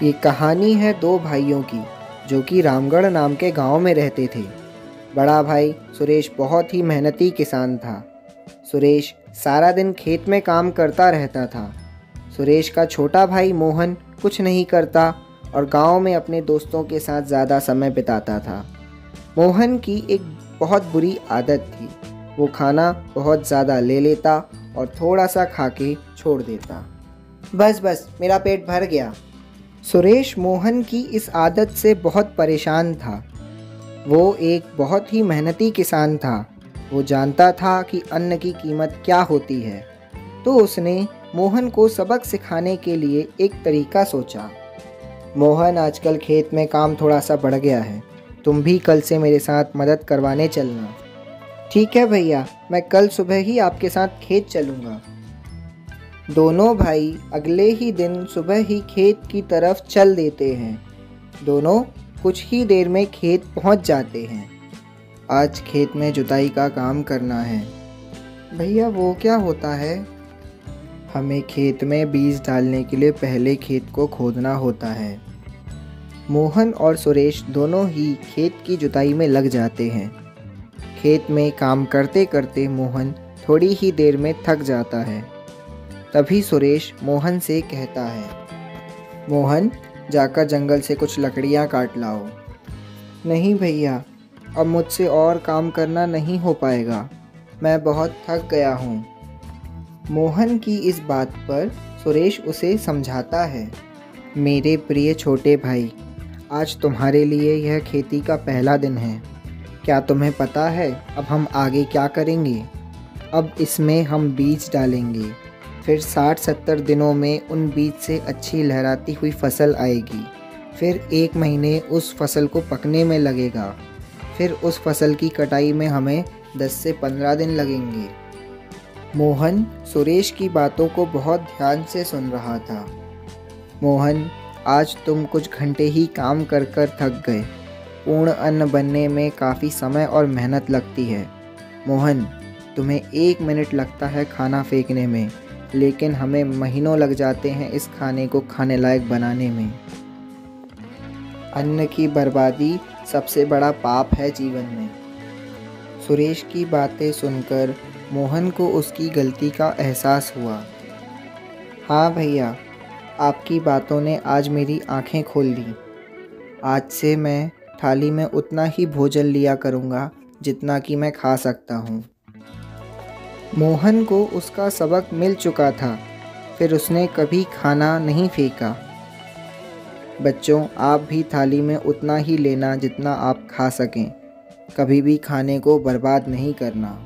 ये कहानी है दो भाइयों की जो कि रामगढ़ नाम के गांव में रहते थे। बड़ा भाई सुरेश बहुत ही मेहनती किसान था। सुरेश सारा दिन खेत में काम करता रहता था। सुरेश का छोटा भाई मोहन कुछ नहीं करता और गांव में अपने दोस्तों के साथ ज़्यादा समय बिताता था। मोहन की एक बहुत बुरी आदत थी। वो खाना बहुत ज़्यादा ले लेता और थोड़ा सा खा के छोड़ देता। बस बस मेरा पेट भर गया। सुरेश मोहन की इस आदत से बहुत परेशान था। वो एक बहुत ही मेहनती किसान था। वो जानता था कि अन्न की कीमत क्या होती है, तो उसने मोहन को सबक सिखाने के लिए एक तरीका सोचा। मोहन, आजकल खेत में काम थोड़ा सा बढ़ गया है, तुम भी कल से मेरे साथ मदद करवाने चलना। ठीक है भैया, मैं कल सुबह ही आपके साथ खेत चलूँगा। दोनों भाई अगले ही दिन सुबह ही खेत की तरफ चल देते हैं। दोनों कुछ ही देर में खेत पहुंच जाते हैं। आज खेत में जुताई का काम करना है। भैया, वो क्या होता है? हमें खेत में बीज डालने के लिए पहले खेत को खोदना होता है। मोहन और सुरेश दोनों ही खेत की जुताई में लग जाते हैं। खेत में काम करते करते मोहन थोड़ी ही देर में थक जाता है। तभी सुरेश मोहन से कहता है, मोहन, जाकर जंगल से कुछ लकड़ियाँ काट लाओ। नहीं भैया, अब मुझसे और काम करना नहीं हो पाएगा, मैं बहुत थक गया हूँ। मोहन की इस बात पर सुरेश उसे समझाता है, मेरे प्रिय छोटे भाई, आज तुम्हारे लिए यह खेती का पहला दिन है। क्या तुम्हें पता है अब हम आगे क्या करेंगे? अब इसमें हम बीज डालेंगे, फिर 60-70 दिनों में उन बीज से अच्छी लहराती हुई फसल आएगी। फिर 1 महीने उस फसल को पकने में लगेगा। फिर उस फसल की कटाई में हमें 10 से 15 दिन लगेंगे। मोहन सुरेश की बातों को बहुत ध्यान से सुन रहा था। मोहन, आज तुम कुछ घंटे ही काम कर कर थक गए। पूर्ण अन्न बनने में काफ़ी समय और मेहनत लगती है। मोहन, तुम्हें 1 मिनट लगता है खाना फेंकने में, लेकिन हमें महीनों लग जाते हैं इस खाने को खाने लायक बनाने में। अन्न की बर्बादी सबसे बड़ा पाप है जीवन में। सुरेश की बातें सुनकर मोहन को उसकी गलती का एहसास हुआ। हाँ भैया, आपकी बातों ने आज मेरी आंखें खोल दी। आज से मैं थाली में उतना ही भोजन लिया करूँगा जितना कि मैं खा सकता हूँ। मोहन को उसका सबक मिल चुका था, फिर उसने कभी खाना नहीं फेंका। बच्चों, आप भी थाली में उतना ही लेना जितना आप खा सकें। कभी भी खाने को बर्बाद नहीं करना।